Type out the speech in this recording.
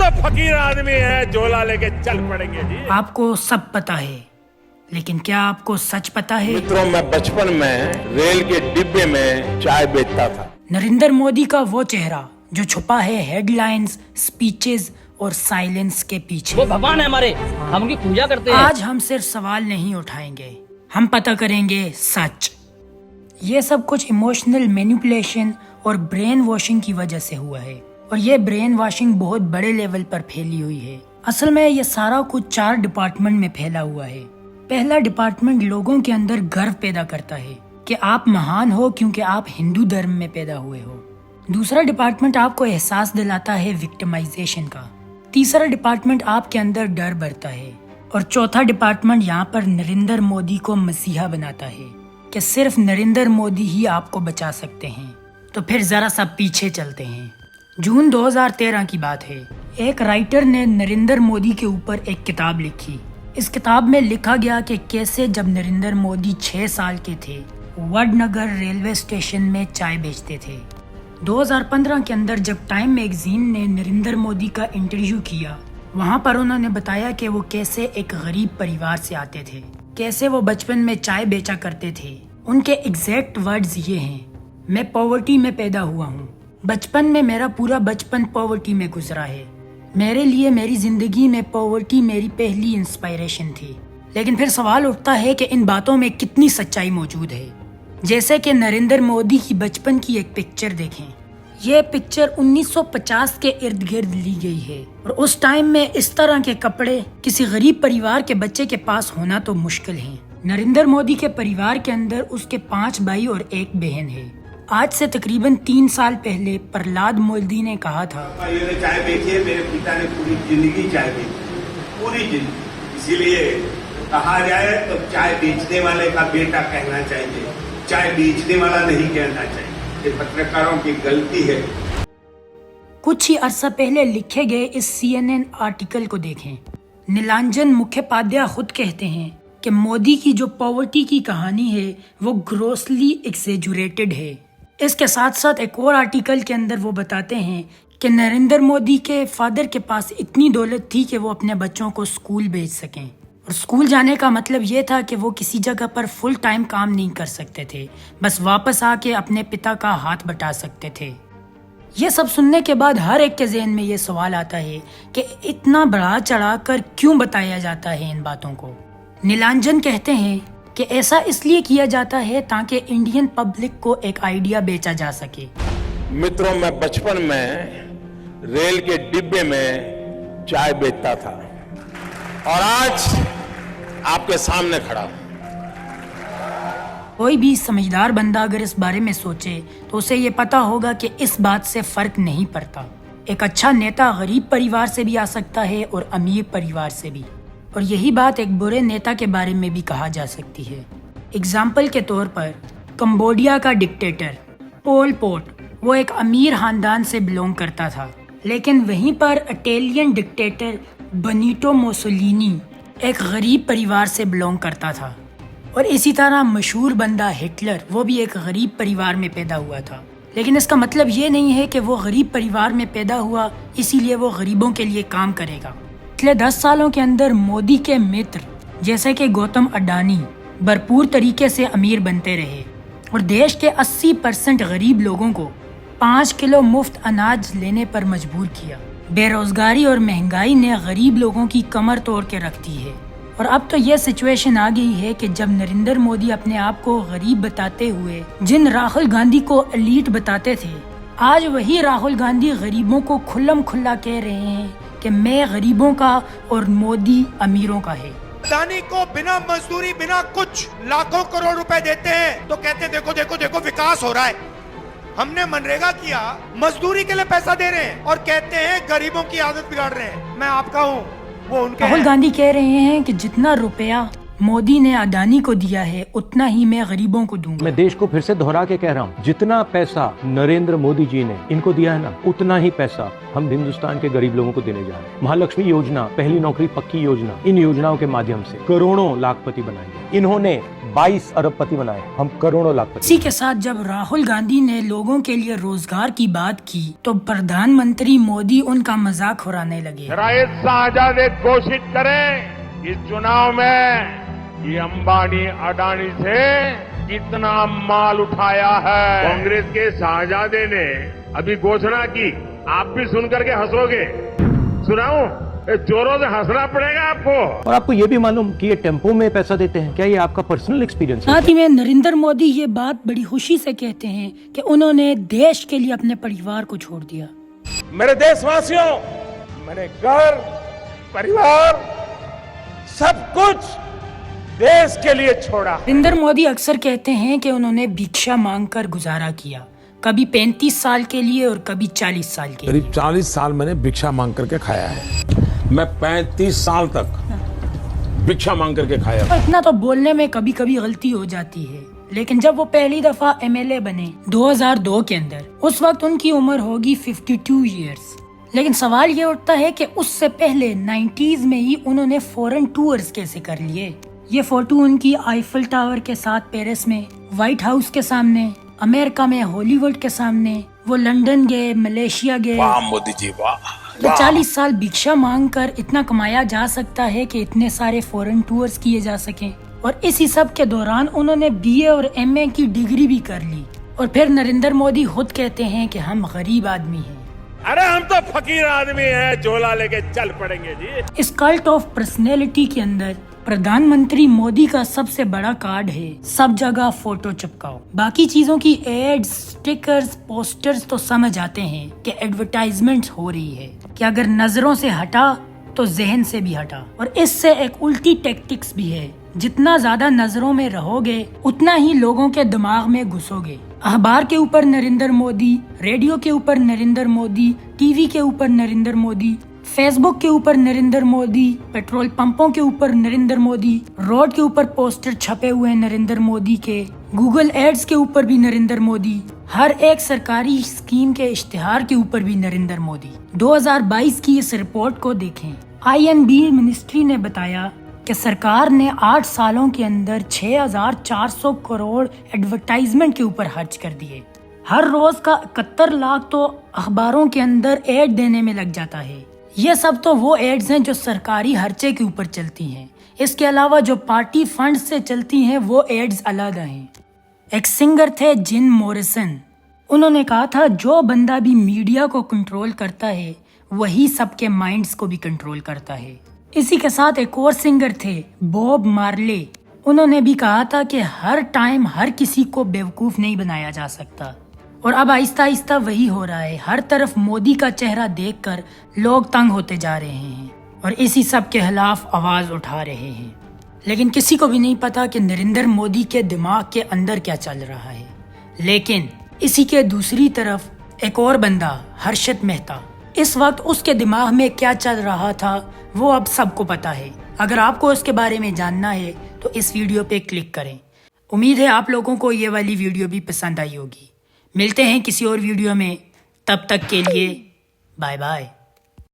तो फकीर आदमी है, झोला लेके चल पड़ेंगे जी। आपको सब पता है, लेकिन क्या आपको सच पता है? मित्रों, मैं बचपन में रेल के डिब्बे में चाय बेचता था। नरेंद्र मोदी का वो चेहरा जो छुपा है हेडलाइंस, स्पीचेस और साइलेंस के पीछे। वो भगवान है हमारे, हम उनकी पूजा करते हैं। आज हम सिर्फ सवाल नहीं उठाएंगे, हम पता करेंगे सच। ये सब कुछ इमोशनल मैनिपुलेशन और ब्रेन वॉशिंग की वजह से हुआ है, और ये ब्रेन वॉशिंग बहुत बड़े लेवल पर फैली हुई है। असल में ये सारा कुछ 4 डिपार्टमेंट में फैला हुआ है। पहला डिपार्टमेंट लोगों के अंदर गर्व पैदा करता है कि आप महान हो क्योंकि आप हिंदू धर्म में पैदा हुए हो। दूसरा डिपार्टमेंट आपको एहसास दिलाता है विक्टिमाइजेशन का। तीसरा डिपार्टमेंट आपके अंदर डर भरता है, और चौथा डिपार्टमेंट यहाँ पर नरेंद्र मोदी को मसीहा बनाता है कि सिर्फ नरेंद्र मोदी ही आपको बचा सकते हैं। तो फिर जरा सा पीछे चलते हैं। जून 2013 की बात है। एक राइटर ने नरेंद्र मोदी के ऊपर एक किताब लिखी। इस किताब में लिखा गया कि कैसे जब नरेंद्र मोदी 6 साल के थे, वडनगर रेलवे स्टेशन में चाय बेचते थे। 2015 के अंदर जब टाइम मैगजीन ने नरेंद्र मोदी का इंटरव्यू किया, वहाँ पर उन्होंने बताया कि वो कैसे एक गरीब परिवार से आते थे, कैसे वो बचपन में चाय बेचा करते थे। उनके एग्जैक्ट वर्ड्स ये हैं, मैं पॉवर्टी में पैदा हुआ हूँ। बचपन में मेरा पूरा बचपन पॉवर्टी में गुजरा है। मेरे लिए मेरी जिंदगी में पॉवर्टी मेरी पहली इंस्पायरेशन थी। लेकिन फिर सवाल उठता है कि इन बातों में कितनी सच्चाई मौजूद है। जैसे कि नरेंद्र मोदी की बचपन की एक पिक्चर देखें। ये पिक्चर 1950 के इर्द गिर्द ली गई है, और उस टाइम में इस तरह के कपड़े किसी गरीब परिवार के बच्चे के पास होना तो मुश्किल है। नरेंद्र मोदी के परिवार के अंदर उसके 5 भाई और 1 बहन है। आज से तकरीबन 3 साल पहले प्रहलाद मोदी ने कहा था, ये चाय बेची है, मेरे पिता ने पूरी जिंदगी चाय बेची, पूरी जिंदगी। इसीलिए कहा जाए तो चाय बेचने वाले का बेटा कहना चाहिए, चाय बेचने वाला नहीं कहना चाहिए। ये पत्रकारों की गलती है। कुछ ही अरसा पहले लिखे गए इस CNN आर्टिकल को देखें। नीलांजन मुखोपाध्याय खुद कहते हैं कि मोदी की जो पॉवर्टी की कहानी है वो ग्रोसली एक्सेजुरेटेड है। इसके साथ साथ एक और आर्टिकल के अंदर वो बताते हैं कि नरेंद्र मोदी के फादर के पास इतनी दौलत थी कि वो अपने बच्चों को स्कूल भेज सकें, और स्कूल जाने का मतलब ये था कि वो किसी जगह पर फुल टाइम काम नहीं कर सकते थे, बस वापस आके अपने पिता का हाथ बटा सकते थे। ये सब सुनने के बाद हर एक के ज़हन में ये सवाल आता है कि इतना बढ़ा चढ़ा कर क्यों बताया जाता है इन बातों को। नीलांजन कहते हैं कि ऐसा इसलिए किया जाता है ताकि इंडियन पब्लिक को एक आइडिया बेचा जा सके। मित्रों, मैं बचपन में रेल के डिब्बे में चाय बेचता था, और आज आपके सामने खड़ा हूं। कोई भी समझदार बंदा अगर इस बारे में सोचे तो उसे ये पता होगा कि इस बात से फर्क नहीं पड़ता। एक अच्छा नेता गरीब परिवार से भी आ सकता है और अमीर परिवार से भी, और यही बात एक बुरे नेता के बारे में भी कहा जा सकती है। एग्जाम्पल के तौर पर कंबोडिया का डिक्टेटर पोल पोट, वो एक अमीर खानदान से बिलोंग करता था, लेकिन वहीं पर इटालियन डिक्टेटर बनीटो मुसोलिनी एक गरीब परिवार से बिलोंग करता था, और इसी तरह मशहूर बंदा हिटलर, वो भी एक गरीब परिवार में पैदा हुआ था। लेकिन इसका मतलब ये नहीं है कि वो गरीब परिवार में पैदा हुआ इसीलिए वो गरीबों के लिए काम करेगा। पिछले 10 सालों के अंदर मोदी के मित्र जैसे कि गौतम अडानी भरपूर तरीके से अमीर बनते रहे, और देश के 80% गरीब लोगों को 5 किलो मुफ्त अनाज लेने पर मजबूर किया। बेरोजगारी और महंगाई ने गरीब लोगों की कमर तोड़ के रख दी है, और अब तो यह सिचुएशन आ गई है कि जब नरेंद्र मोदी अपने आप को गरीब बताते हुए जिन राहुल गांधी को एलीट बताते थे, आज वही राहुल गांधी गरीबों को खुल्लम खुल्ला कह रहे हैं कि मैं गरीबों का और मोदी अमीरों का है। अडानी को बिना मजदूरी बिना कुछ लाखों करोड़ रुपए देते हैं तो कहते देखो देखो देखो विकास हो रहा है। हमने मनरेगा किया, मजदूरी के लिए पैसा दे रहे हैं और कहते हैं गरीबों की आदत बिगाड़ रहे हैं। मैं आपका हूँ, वो उनके। राहुल गांधी कह रहे हैं कि जितना रुपया मोदी ने अडानी को दिया है उतना ही मैं गरीबों को दूंगा। मैं देश को फिर से दोहरा के कह रहा हूँ, जितना पैसा नरेंद्र मोदी जी ने इनको दिया है ना, उतना ही पैसा हम हिंदुस्तान के गरीब लोगों को देने जा रहे हैं। महालक्ष्मी योजना, पहली नौकरी पक्की योजना, इन योजनाओं के माध्यम से करोड़ों लाखपति बनाएंगे। इन्होंने 22 अरबपति बनाए, हम करोड़ों लाखपति। इसी के साथ जब राहुल गांधी ने लोगों के लिए रोजगार की बात की तो प्रधानमंत्री मोदी उनका मजाक उड़ाने लगे। राइट शाहजादे घोषित करें इस चुनाव में ये अंबानी अडानी से कितना माल उठाया है। कांग्रेस के शाहजादे ने अभी घोषणा की, आप भी सुन करके हंसोगे। सुनाऊं? जोरों से हंसना पड़ेगा आपको। और आपको ये भी मालूम कि ये टेम्पो में पैसा देते हैं, क्या ये आपका पर्सनल एक्सपीरियंस है? साथ ही में नरेंद्र मोदी ये बात बड़ी खुशी से कहते हैं कि उन्होंने देश के लिए अपने परिवार को छोड़ दिया। मेरे देशवासियों, मैंने घर, परिवार, सब कुछ देश के लिए छोड़ा। नरेंद्र मोदी अक्सर कहते हैं कि उन्होंने भिक्षा मांगकर गुजारा किया, कभी 35 साल के लिए और कभी 40 साल के लिए। करीब 40 साल मैंने भिक्षा मांग करके खाया है। मैं 35 साल तक भिक्षा मांग करके खाया। तो इतना तो बोलने में कभी कभी गलती हो जाती है, लेकिन जब वो पहली दफा एमएलए बने 2002 के अंदर, उस वक्त उनकी उम्र होगी 52 इयर्स। लेकिन सवाल ये उठता है कि उससे पहले 90s में ही उन्होंने फॉरेन टूर्स कैसे कर लिए। ये फोटो उनकी आईफल टावर के साथ पेरिस में, व्हाइट हाउस के सामने, अमेरिका में हॉलीवुड के सामने, वो लंदन गए, मलेशिया गए। वाह मोदी जी वाह। ये 40 साल भिक्षा मांग कर इतना कमाया जा सकता है कि इतने सारे फॉरेन टूर्स किए जा सकें। और इसी सब के दौरान उन्होंने बीए और एमए की डिग्री भी कर ली। और फिर नरेंद्र मोदी खुद कहते हैं कि हम गरीब आदमी हैं। अरे हम तो फकीर आदमी हैं, झोला लेके चल पड़ेंगे जी। इस कल्ट ऑफ पर्सनैलिटी के अंदर प्रधानमंत्री मोदी का सबसे बड़ा कार्ड है सब जगह फोटो चिपकाओ। बाकी चीजों की एड्स, स्टिकर्स, पोस्टर्स तो समझ आते हैं कि एडवर्टाइजमेंट हो रही है कि अगर नजरों से हटा तो जहन से भी हटा। और इससे एक उल्टी टैक्टिक्स भी है, जितना ज्यादा नजरों में रहोगे उतना ही लोगों के दिमाग में घुसोगे। अखबार के ऊपर नरेंद्र मोदी, रेडियो के ऊपर नरेंद्र मोदी, टीवी के ऊपर नरेंद्र मोदी, फेसबुक के ऊपर नरेंद्र मोदी, पेट्रोल पंपों के ऊपर नरेंद्र मोदी, रोड के ऊपर पोस्टर छपे हुए हैं नरेंद्र मोदी के, गूगल एड्स के ऊपर भी नरेंद्र मोदी, हर एक सरकारी स्कीम के इश्तिहार के ऊपर भी नरेंद्र मोदी। 2022 की इस रिपोर्ट को देखें। INB मिनिस्ट्री ने बताया कि सरकार ने 8 सालों के अंदर 6,400 करोड़ एडवर्टाइजमेंट के ऊपर खर्च कर दिए। हर रोज का 71 लाख तो अखबारों के अंदर एड देने में लग जाता है। ये सब तो वो एड्स हैं जो सरकारी खर्चे के ऊपर चलती हैं। इसके अलावा जो पार्टी फंड से चलती हैं वो एड्स अलग हैं। एक सिंगर थे जिन मॉरिसन, उन्होंने कहा था जो बंदा भी मीडिया को कंट्रोल करता है वही सबके माइंड्स को भी कंट्रोल करता है। इसी के साथ एक और सिंगर थे बॉब मार्ले, उन्होंने भी कहा था कि हर टाइम हर किसी को बेवकूफ नहीं बनाया जा सकता। और अब आहिस्ता आहिस्ता वही हो रहा है। हर तरफ मोदी का चेहरा देखकर लोग तंग होते जा रहे हैं और इसी सब के खिलाफ आवाज उठा रहे हैं। लेकिन किसी को भी नहीं पता कि नरेंद्र मोदी के दिमाग के अंदर क्या चल रहा है। लेकिन इसी के दूसरी तरफ एक और बंदा, हर्षद मेहता, इस वक्त उसके दिमाग में क्या चल रहा था वो अब सबको पता है। अगर आपको उसके बारे में जानना है तो इस वीडियो पे क्लिक करें। उम्मीद है आप लोगों को ये वाली वीडियो भी पसंद आई होगी। मिलते हैं किसी और वीडियो में, तब तक के लिए बाय बाय।